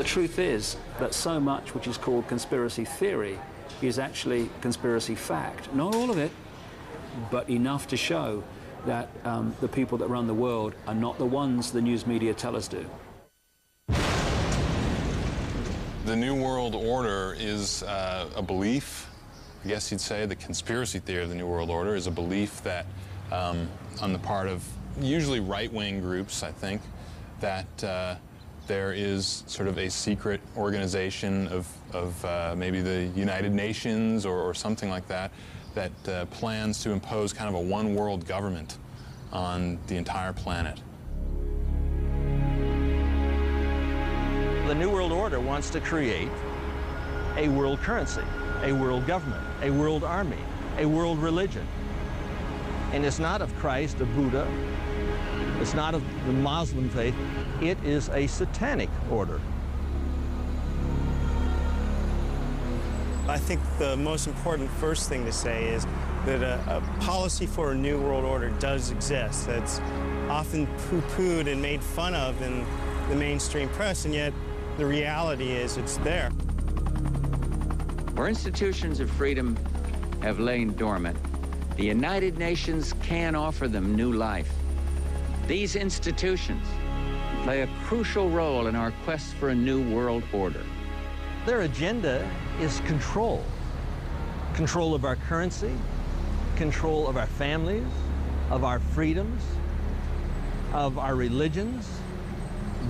The truth is that so much which is called conspiracy theory is actually conspiracy fact. Not all of it, but enough to show that the people that run the world are not the ones the news media tell us do. The New World Order is a belief, I guess you'd say. The conspiracy theory of the New World Order is a belief that, on the part of usually right-wing groups, I think, that there is sort of a secret organization of maybe the United Nations or something like that, that plans to impose kind of a one-world government on the entire planet. The New World Order wants to create a world currency, a world government, a world army, a world religion. And it's not of Christ, of Buddha, it's not of the Muslim faith, it is a satanic order. I think the most important first thing to say is that a policy for a New World Order does exist. That's often poo-pooed and made fun of in the mainstream press, and yet the reality is it's there. Where institutions of freedom have lain dormant, the United Nations can offer them new life. These institutions play a crucial role in our quest for a new world order. Their agenda is control. Control of our currency, control of our families, of our freedoms, of our religions.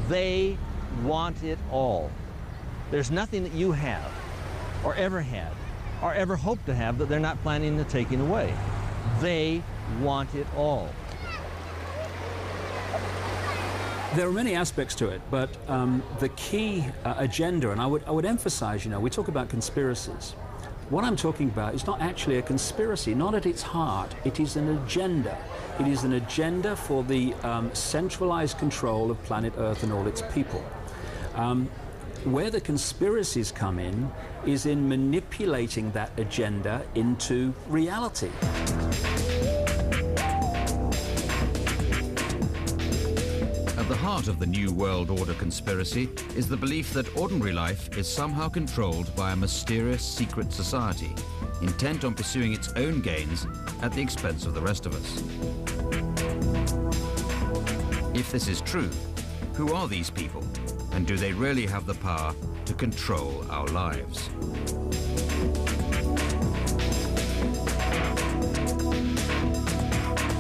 They want it all. There's nothing that you have, or ever had, or ever hope to have that they're not planning to taking away. They want it all. There are many aspects to it, but the key agenda, and I would emphasize, we talk about conspiracies. What I'm talking about is not actually a conspiracy, not at its heart. It is an agenda. It is an agenda for the centralized control of planet Earth and all its people. Where the conspiracies come in is in manipulating that agenda into reality. At the heart of the New World Order conspiracy is the belief that ordinary life is somehow controlled by a mysterious secret society, intent on pursuing its own gains at the expense of the rest of us. If this is true, who are these people, and do they really have the power to control our lives?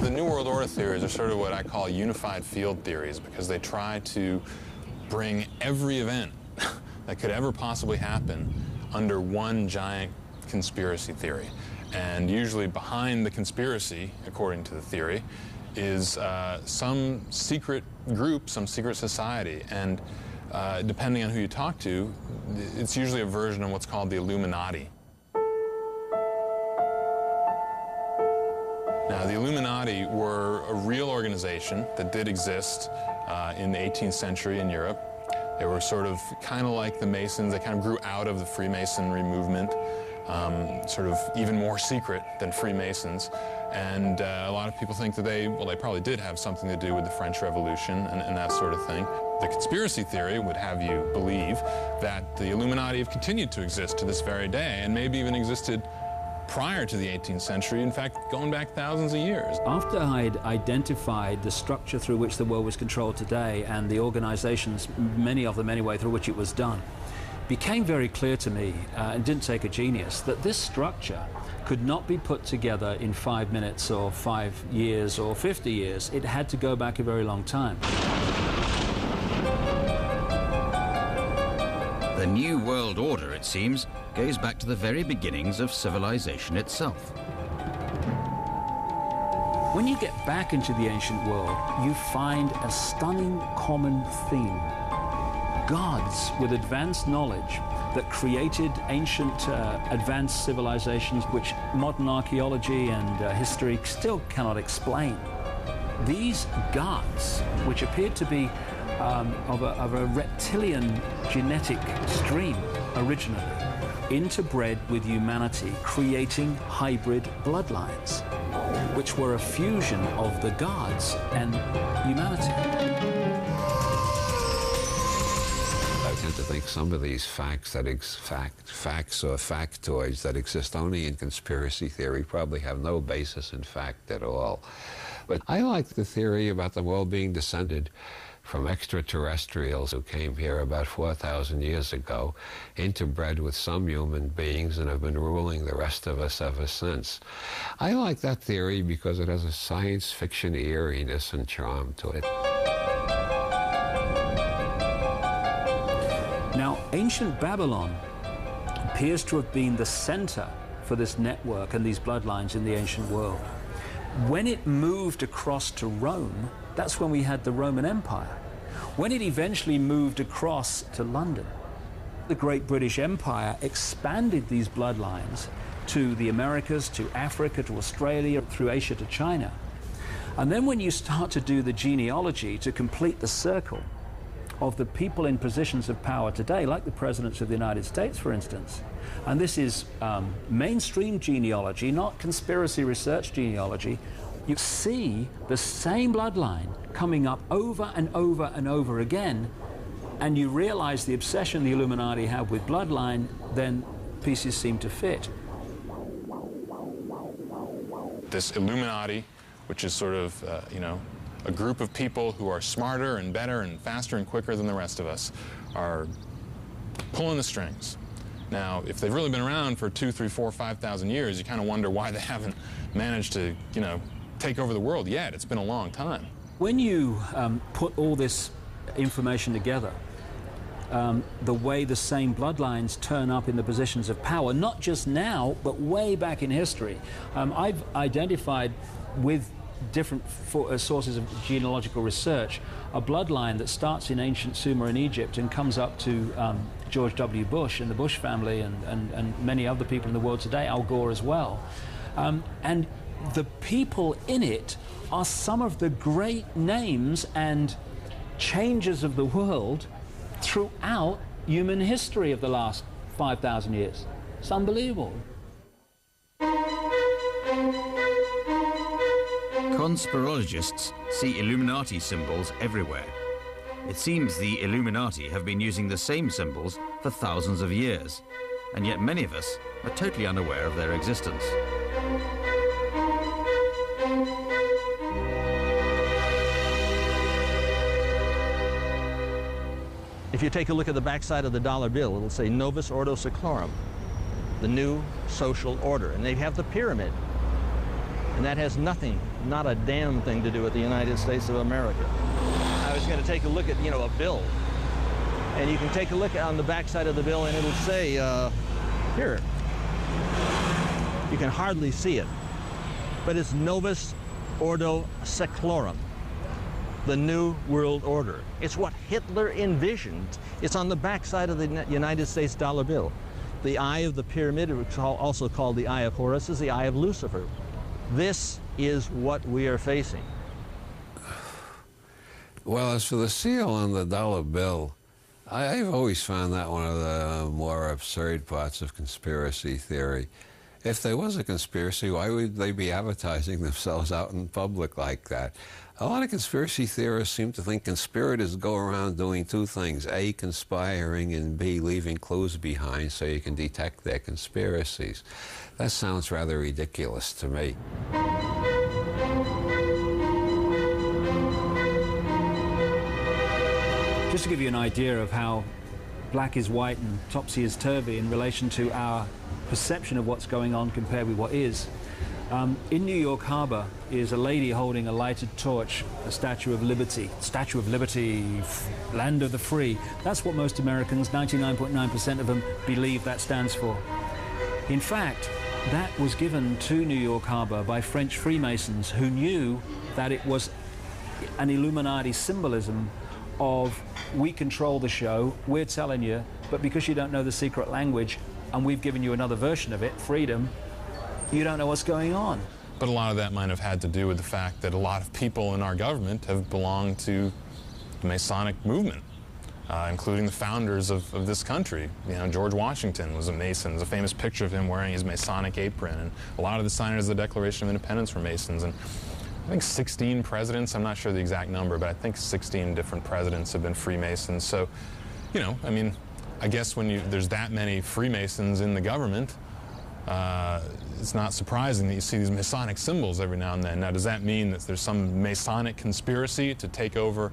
The New World Order theories are sort of what I call unified field theories, because they try to bring every event that could ever possibly happen under one giant conspiracy theory. And usually behind the conspiracy, according to the theory, is some secret group, some secret society. And depending on who you talk to, it's usually a version of what's called the Illuminati. Now, the Illuminati were a real organization that did exist in the 18th century in Europe. They were sort of kind of like the Masons. They kind of grew out of the Freemasonry movement, sort of even more secret than Freemasons. And a lot of people think that they probably did have something to do with the French Revolution and that sort of thing. The conspiracy theory would have you believe that the Illuminati have continued to exist to this very day, and maybe even existed prior to the 18th century, in fact, going back thousands of years. After I'd identified the structure through which the world was controlled today and the organizations, many of them anyway, through which it was done, became very clear to me, and didn't take a genius, that this structure could not be put together in 5 minutes or 5 years or 50 years. It had to go back a very long time. The New World Order, it seems, goes back to the very beginnings of civilization itself. When you get back into the ancient world, you find a stunning common theme. Gods with advanced knowledge that created ancient, advanced civilizations which modern archaeology and history still cannot explain. These gods, which appeared to be of a reptilian genetic stream originally, interbred with humanity, creating hybrid bloodlines, which were a fusion of the gods and humanity. I tend to think like some of these facts or factoids that exist only in conspiracy theory probably have no basis in fact at all. But I like the theory about the world being descended from extraterrestrials who came here about 4,000 years ago, interbred with some human beings and have been ruling the rest of us ever since. I like that theory because it has a science fiction eeriness and charm to it. Now, ancient Babylon appears to have been the center for this network and these bloodlines in the ancient world. When it moved across to Rome, that's when we had the Roman Empire. When it eventually moved across to London, the Great British Empire expanded these bloodlines to the Americas, to Africa, to Australia, through Asia to China. And then when you start to do the genealogy to complete the circle of the people in positions of power today, like the presidents of the United States, for instance, and this is mainstream genealogy, not conspiracy research genealogy, you see the same bloodline coming up over and over and over again, and you realize the obsession the Illuminati have with bloodline, then pieces seem to fit. This Illuminati, which is sort of, you know, a group of people who are smarter and better and faster and quicker than the rest of us, are pulling the strings. Now, if they've really been around for 2, 3, 4, 5,000 years, you kind of wonder why they haven't managed to, you know, take over the world yet. It's been a long time. When you put all this information together, the way the same bloodlines turn up in the positions of power, not just now, but way back in history. I've identified with different sources of genealogical research a bloodline that starts in ancient Sumer in Egypt and comes up to George W. Bush and the Bush family and many other people in the world today, Al Gore as well. And the people in it are some of the great names and changers of the world throughout human history of the last 5,000 years. It's unbelievable. Conspirologists see Illuminati symbols everywhere. It seems the Illuminati have been using the same symbols for thousands of years, and yet many of us are totally unaware of their existence. If you take a look at the backside of the dollar bill, it'll say Novus Ordo Seclorum, the new social order, and they have the pyramid. And that has nothing, not a damn thing to do with the United States of America. I was going to take a look at, you know, a bill. And you can take a look on the backside of the bill and it'll say, here. You can hardly see it. But it's Novus Ordo Seclorum, the New World Order. It's what Hitler envisioned. It's on the backside of the United States dollar bill. The eye of the pyramid, also called the eye of Horus, is the eye of Lucifer. This is what we are facing. Well, as for the seal on the dollar bill, I've always found that one of the more absurd parts of conspiracy theory. If there was a conspiracy, why would they be advertising themselves out in public like that? A lot of conspiracy theorists seem to think conspirators go around doing two things: A, conspiring, and B, leaving clues behind so you can detect their conspiracies. That sounds rather ridiculous to me. Just to give you an idea of how black is white and topsy is turvy in relation to our perception of what's going on compared with what is. In New York Harbor is a lady holding a lighted torch, a Statue of Liberty. Statue of Liberty, land of the free. That's what most Americans, 99.9% of them, believe that stands for. In fact, that was given to New York Harbor by French Freemasons who knew that it was an Illuminati symbolism of, we control the show, we're telling you, but because you don't know the secret language and we've given you another version of it, freedom, you don't know what's going on. But a lot of that might have had to do with the fact that a lot of people in our government have belonged to the Masonic movement, including the founders of this country. You know, George Washington was a Mason. There's a famous picture of him wearing his Masonic apron, and a lot of the signers of the Declaration of Independence were Masons. And I think 16 presidents, I'm not sure the exact number, but I think 16 different presidents have been Freemasons. So, you know, I mean, I guess when there's that many Freemasons in the government, it's not surprising that you see these Masonic symbols every now and then. Now, does that mean that there's some Masonic conspiracy to take over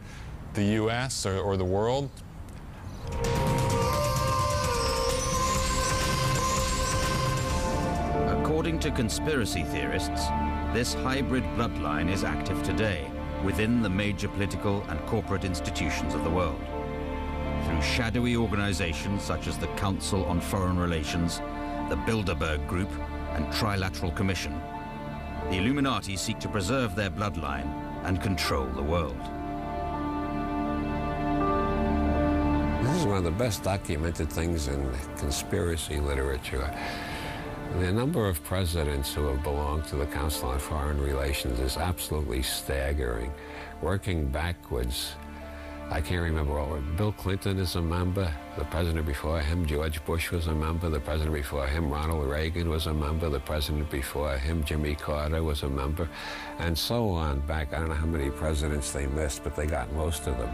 the U.S. or the world? According to conspiracy theorists, this hybrid bloodline is active today within the major political and corporate institutions of the world. Through shadowy organizations such as the Council on Foreign Relations, the Bilderberg Group, and Trilateral Commission, the Illuminati seek to preserve their bloodline and control the world. This is one of the best documented things in conspiracy literature. The number of presidents who have belonged to the Council on Foreign Relations is absolutely staggering. Working backwards, I can't remember all. Bill Clinton is a member. The president before him, George Bush, was a member. The president before him, Ronald Reagan, was a member. The president before him, Jimmy Carter, was a member. And so on back. I don't know how many presidents they missed, but they got most of them.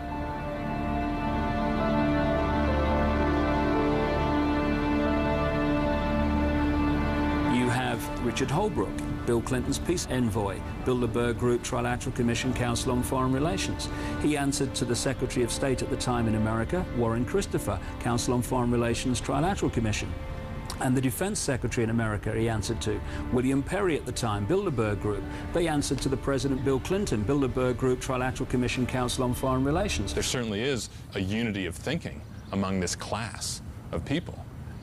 You have Richard Holbrooke, Bill Clinton's peace envoy, Bilderberg Group, Trilateral Commission, Council on Foreign Relations. He answered to the Secretary of State at the time in America, Warren Christopher, Council on Foreign Relations, Trilateral Commission. And the Defense Secretary in America he answered to, William Perry at the time, Bilderberg Group. They answered to the President Bill Clinton, Bilderberg Group, Trilateral Commission, Council on Foreign Relations. There certainly is a unity of thinking among this class of people.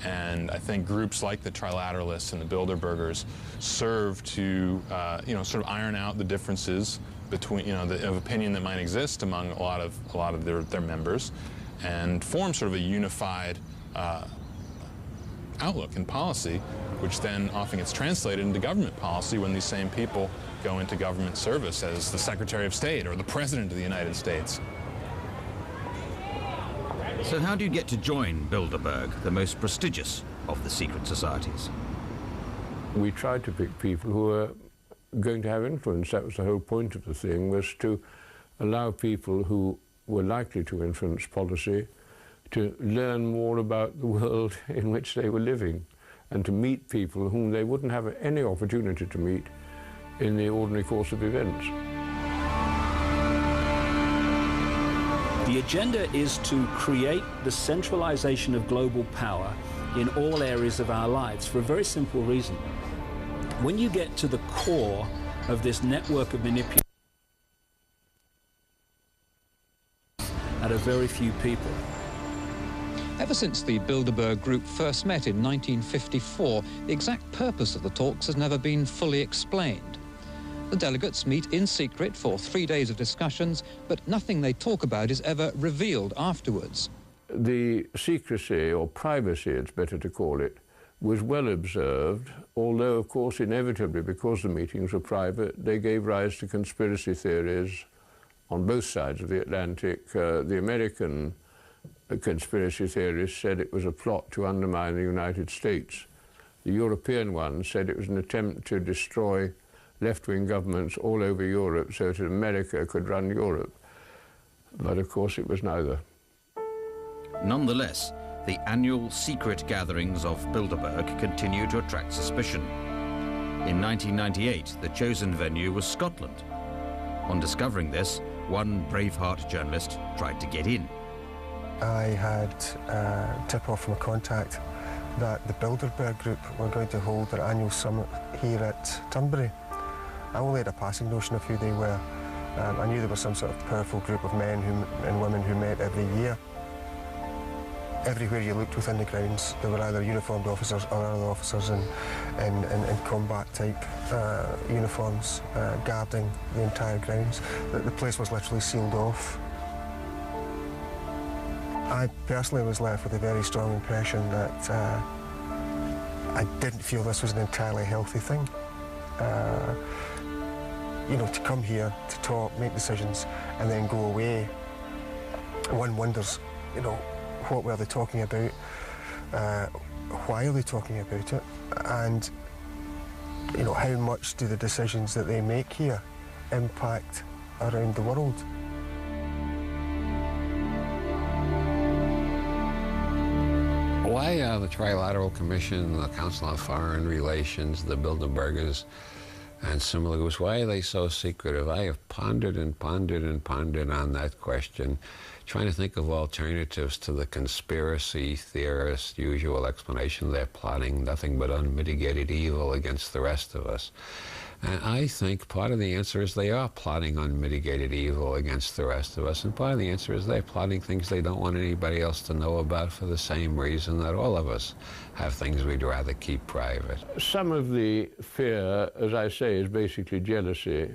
And I think groups like the Trilateralists and the Bilderbergers serve to, sort of iron out the differences between, of opinion that might exist among a lot of their members, and form sort of a unified outlook and policy, which then often gets translated into government policy when these same people go into government service as the Secretary of State or the President of the United States. So how do you get to join Bilderberg, the most prestigious of the secret societies? We tried to pick people who were going to have influence. That was the whole point of the thing, was to allow people who were likely to influence policy to learn more about the world in which they were living, and to meet people whom they wouldn't have any opportunity to meet in the ordinary course of events. The agenda is to create the centralization of global power in all areas of our lives for a very simple reason. When you get to the core of this network of manipulation at a very few people. Ever since the Bilderberg Group first met in 1954, the exact purpose of the talks has never been fully explained. The delegates meet in secret for 3 days of discussions, but nothing they talk about is ever revealed afterwards. The secrecy, or privacy it's better to call it, was well observed, although of course inevitably, because the meetings were private, they gave rise to conspiracy theories on both sides of the Atlantic. The American conspiracy theorists said it was a plot to undermine the United States. The European ones said it was an attempt to destroy left-wing governments all over Europe so that America could run Europe. But of course it was neither. Nonetheless, the annual secret gatherings of Bilderberg continue to attract suspicion. In 1998, the chosen venue was Scotland. On discovering this, one Braveheart journalist tried to get in. I had a tip-off from a contact that the Bilderberg Group were going to hold their annual summit here at Turnberry. I only had a passing notion of who they were. I knew there was some sort of powerful group of men and women who met every year. Everywhere you looked within the grounds, there were either uniformed officers or other officers in combat-type uniforms guarding the entire grounds. The place was literally sealed off. I personally was left with a very strong impression that I didn't feel this was an entirely healthy thing. To come here, to talk, make decisions, and then go away. One wonders, what were they talking about? Why are they talking about it? And, how much do the decisions that they make here impact around the world? Why the Trilateral Commission, the Council on Foreign Relations, the Bilderbergers, and similar groups, why are they so secretive? I have pondered and pondered and pondered on that question, trying to think of alternatives to the conspiracy theorist usual explanation. They're plotting nothing but unmitigated evil against the rest of us. And I think part of the answer is they are plotting unmitigated evil against the rest of us, and part of the answer is they're plotting things they don't want anybody else to know about for the same reason that all of us have things we'd rather keep private. Some of the fear, as I say, is basically jealousy.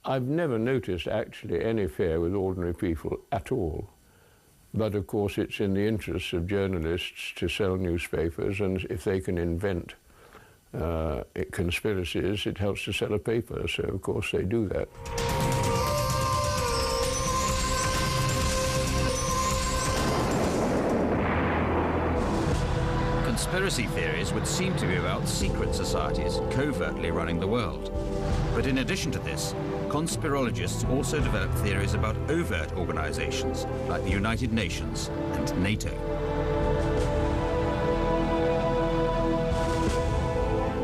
I've never noticed actually any fear with ordinary people at all. But of course it's in the interests of journalists to sell newspapers, and if they can invent conspiracies, it helps to sell a paper, so of course they do that. Conspiracy theories would seem to be about secret societies covertly running the world. But in addition to this, conspirologists also develop theories about overt organizations like the United Nations and NATO.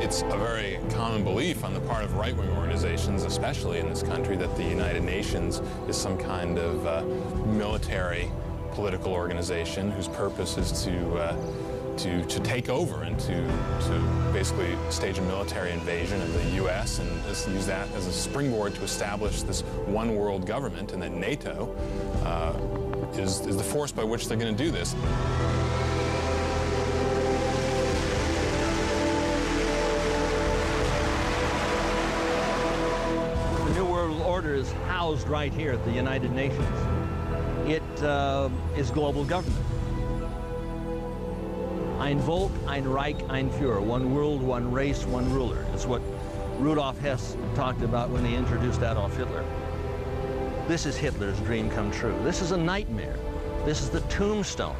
It's a very common belief on the part of right-wing organizations, especially in this country, that the United Nations is some kind of military political organization whose purpose is to take over and to basically stage a military invasion of the U.S. and use that as a springboard to establish this one world government, and that NATO is the force by which they're going to do this. The New World Order is housed right here at the United Nations. It is global government. Ein Volk, ein Reich, ein Führer. One world, one race, one ruler. It's what Rudolf Hess talked about when he introduced Adolf Hitler. This is Hitler's dream come true. This is a nightmare. This is the tombstone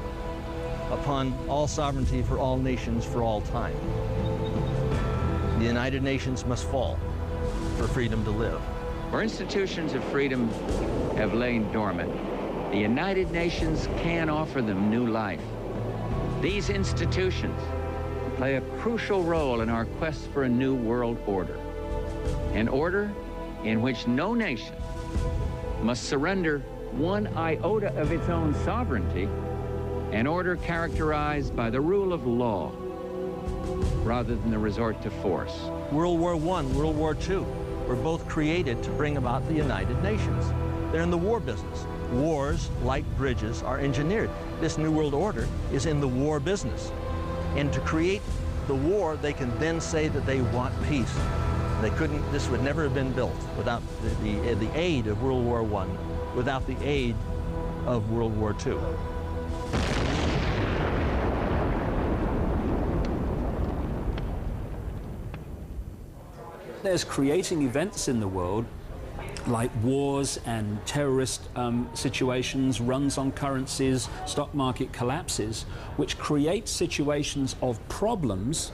upon all sovereignty for all nations for all time. The United Nations must fall for freedom to live. Where institutions of freedom have lain dormant, the United Nations can offer them new life. These institutions play a crucial role in our quest for a new world order. An order in which no nation must surrender one iota of its own sovereignty, an order characterized by the rule of law rather than the resort to force. World War I, World War II were both created to bring about the United Nations. They're in the war business. Wars, like bridges, are engineered. This New World Order is in the war business. And to create the war, they can then say that they want peace. They couldn't, this would never have been built without the aid of World War I, without the aid of World War II. There's creating events in the world like wars and terrorist situations, runs on currencies, stock market collapses, which create situations of problems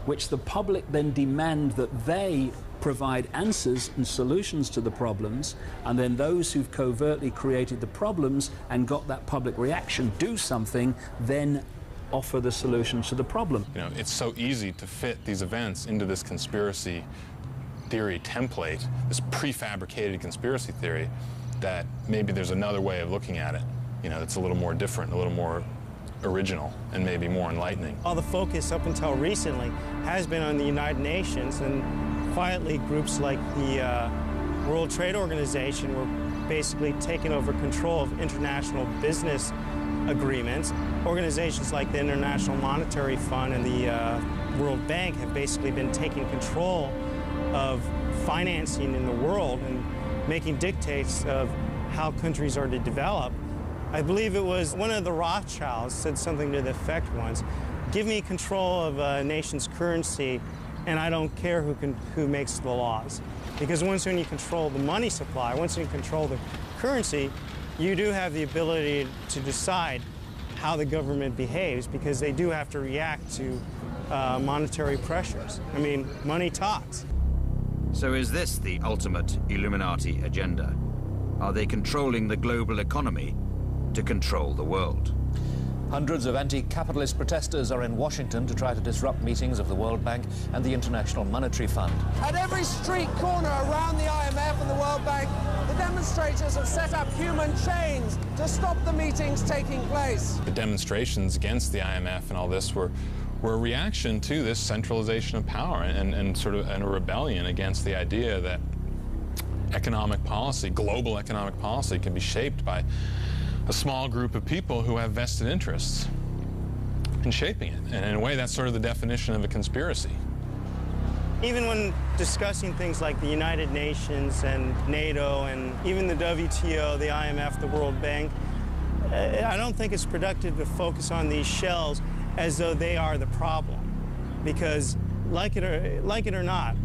which the public then demand that they provide answers and solutions to the problems, and then those who've covertly created the problems and got that public reaction do something, then offer the solution to the problem. You know, it's so easy to fit these events into this conspiracy theory template, this prefabricated conspiracy theory, that maybe there's another way of looking at it, you know, that's a little more different, a little more original, and maybe more enlightening. All the focus up until recently has been on the United Nations, and quietly groups like the World Trade Organization were basically taking over control of international business agreements. Organizations like the International Monetary Fund and the World Bank have basically been taking control of financing in the world and making dictates of how countries are to develop. I believe it was one of the Rothschilds said something to the effect once, give me control of a nation's currency and I don't care who makes the laws. Because when you control the money supply, once you control the currency, you do have the ability to decide how the government behaves, because they do have to react to monetary pressures. I mean, money talks. So is this the ultimate Illuminati agenda? Are they controlling the global economy to control the world? Hundreds of anti-capitalist protesters are in Washington to try to disrupt meetings of the World Bank and the International Monetary Fund. At every street corner around the IMF and the World Bank, the demonstrators have set up human chains to stop the meetings taking place. The demonstrations against the IMF and all this were a reaction to this centralization of power and sort of a rebellion against the idea that economic policy, global economic policy, can be shaped by a small group of people who have vested interests in shaping it. And in a way, that's sort of the definition of a conspiracy. Even when discussing things like the United Nations and NATO and even the WTO, the IMF, the World Bank, I don't think it's productive to focus on these shells as though they are the problem. Because like it or not,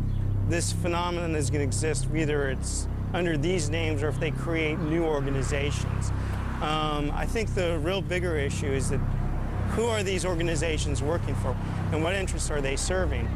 this phenomenon is going to exist whether it's under these names or if they create new organizations. I think the real bigger issue is that who are these organizations working for and what interests are they serving?